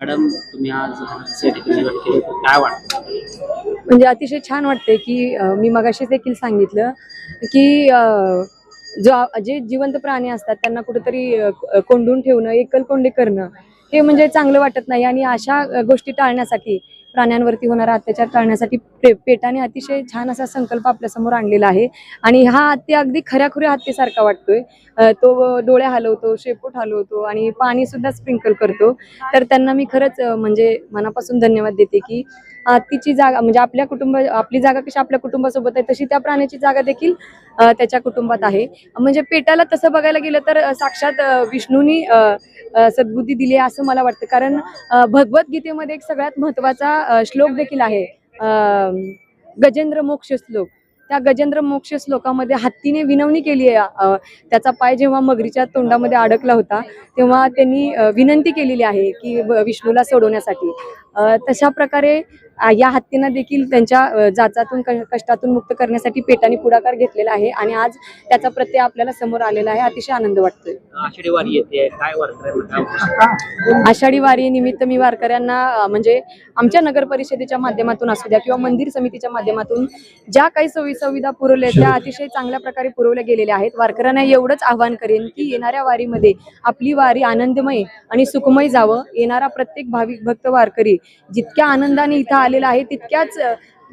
Madam, तुम्ही आज साठी निवड केली तर काय वाटतं? म्हणजे अतिशय छान वाटते की मी मगाशीच देखील सांगितलं की जे जिवंत प्राणी असतात त्यांना कुठेतरी कोंडून ठेवणं, एकलकोंडी करणं हे म्हणजे चांगलं वाटत नाही. आणि अशा गोष्टी टाळण्यासाठी, प्राण्यांवरती होणारा अत्याचार टाळण्यासाठी पेटाने अतिशय छान असा संकल्प आपल्यासमोर आणलेला आहे. आणि हा हत्ती अगदी खऱ्याखुऱ्या हत्तीसारखा वाटतोय. तो डोळे हलवतो, शेपूट हलवतो आणि पाणी सुद्धा स्प्रिंकल करतो. तर त्यांना मी खरंच म्हणजे मनापासून धन्यवाद देते की तिची जागा म्हणजे आपली जागा कशी आपल्या कुटुंबासोबत आहे तशी त्या प्राण्याची जागा देखील त्याच्या कुटुंबात आहे. म्हणजे पेटाला तसं बघायला गेलं तर साक्षात विष्णूंनी सद्बुद्धी दिली आहे असं मला वाटतं. कारण भगवद्गीतेमध्ये एक सगळ्यात महत्त्वाचा श्लोक देखील आहे, गजेंद्र मोक्ष श्लोक. त्या गजेंद्र मोक्ष श्लोकामध्ये हत्तीने विनवणी केली आहे. त्याचा पाय जेव्हा मगरीच्या तोंडामध्ये अडकला होता तेव्हा त्यांनी विनंती केलेली आहे की विष्णूला सोडवण्यासाठी. तशा प्रकारे या हत्तींना देखील त्यांच्या जाचातून कष्टातून मुक्त करण्यासाठी पेटाने पुढाकार घेतलेला आहे. आणि आज त्याचा प्रत्यय आपल्याला समोर आलेला आहे. अतिशय आनंद वाटतोय. आषाढी वारी येते, काय वारकऱ्यांना आषाढी वारी निमित्त मी वारकऱ्यांना म्हणजे आमच्या नगर परिषदेच्या माध्यमातून असू द्या किंवा मंदिर समितीच्या माध्यमातून ज्या काही सोयी सुविधा पुरवल्या त्या अतिशय चांगल्या प्रकारे पुरवल्या गेलेल्या आहेत. वारकऱ्यांना एवढंच आवाहन करेन की येणाऱ्या वारीमध्ये आपली वारी आनंदमय आणि सुखमय जावं. येणारा प्रत्येक भाविक भक्त वारकरी जितक्या आनंदाने इथं आलेला आहे तितक्याच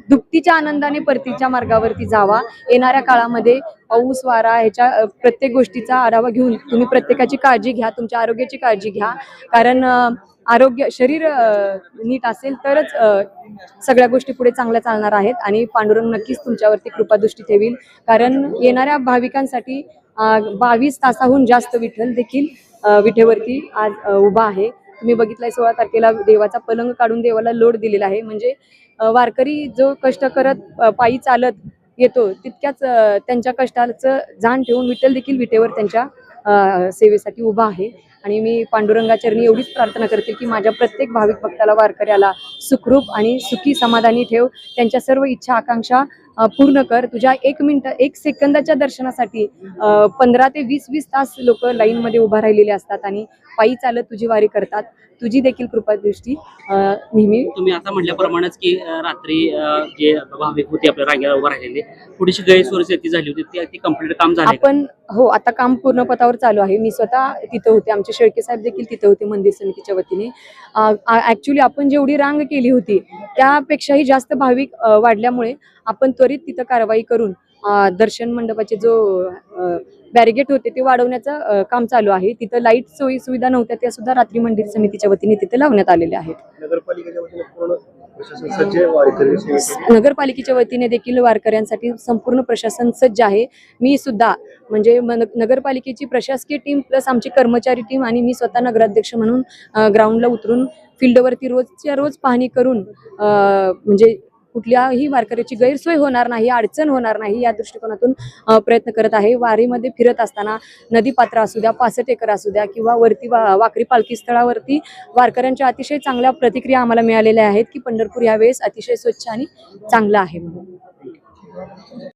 दुपटीच्या आनंदाने परतीच्या मार्गावरती जावा. येणाऱ्या काळामध्ये पाऊस वारा ह्याच्या प्रत्येक गोष्टीचा आढावा घेऊन तुम्ही प्रत्येकाची काळजी घ्या, तुमच्या आरोग्याची काळजी घ्या. कारण शरीर नीट असेल तरच सगळ्या गोष्टी पुढे चांगल्या चालणार आहेत. आणि पांडुरंग नक्कीच तुमच्यावरती कृपादृष्टी ठेवील. कारण येणाऱ्या भाविकांसाठी 22 तासाहून जास्त विठ्ठल देखील विठेवरती आज उभा आहे. तुम्ही बघितलंय 16 तारखेला देवाचा पलंग काढून देवाला लोड दिलेला आहे. म्हणजे वारकरी जो कष्ट करत पायी चालत येतो तितक्याच त्यांच्या कष्टाचं जाण ठेवून विठ्ठल देखील विटेवर त्यांच्या सेवेसाठी उभा आहे. आणि मी पांडुरंगाचरणी एवढीच प्रार्थना करते की माझ्या प्रत्येक भाविक भक्ताला, वारकऱ्याला सुखरूप आणि सुखी समाधानी ठेव. त्यांच्या सर्व इच्छा आकांक्षा पूर्ण कर. तुझ्या 1 मिनिट 1 सेकंदाच्या दर्शनासाठी 15 ते 20 तास लोक लाईन मध्ये उभा राहिलेले असतात आणि पायी चालत तुझी वारी करतात. तुझी देखील कृपादृष्टी नेहमी. तुम्ही आता म्हटल्याप्रमाणेच की रात्री जे भाविक होते आपल्या रांगेला उभा राहिलेले, थोडीशी गैरसोयी झाली होती, ती कंप्लीट काम झालं आपण हो, आता काम पूर्णपदावर चालू आहे. मी स्वतः तिथं होते, आमचे शेळके साहेब देखील तिथं होते मंदिर समितीच्या वतीने. ऍक्च्युली आपण जेवढी रांग केली होती त्यापेक्षाही जास्त भाविक वाढल्यामुळे आपण त्वरित तिथं कारवाई करून दर्शन मंडपाचे जो बॅरिगेट होते ते वाढवण्याचं काम चालू आहे. तिथं लाईट सोयी सुविधा नव्हत्या, त्या सुद्धा रात्री मंदिर समितीच्या वतीने तिथे लावण्यात आलेल्या आहेत. नगरपालिकेच्या वतीने देखील वारकऱ्यांसाठी संपूर्ण प्रशासन सज्ज आहे. मी सुद्धा म्हणजे नगरपालिकेची प्रशासकीय टीम प्लस आमची कर्मचारी टीम आणि मी स्वतः नगराध्यक्ष म्हणून ग्राउंडला उतरून फील्डवरती रोजच्या रोज पाहणी करून म्हणजे कुठल्याही वारकऱ्याची गैरसोय होणार नाही, अडचण होणार नाही या दृष्टिकोनातून प्रयत्न करत आहे. वारीमध्ये फिरत असताना नदीपात्र असू द्या, 65 एकर असू द्या किंवा वरती वाकरी पालखी स्थळावरती वारकऱ्यांच्या अतिशय चांगल्या प्रतिक्रिया आम्हाला मिळालेल्या आहेत की पंढरपूर यावेळेस अतिशय स्वच्छ आणि चांगलं आहे म्हणून.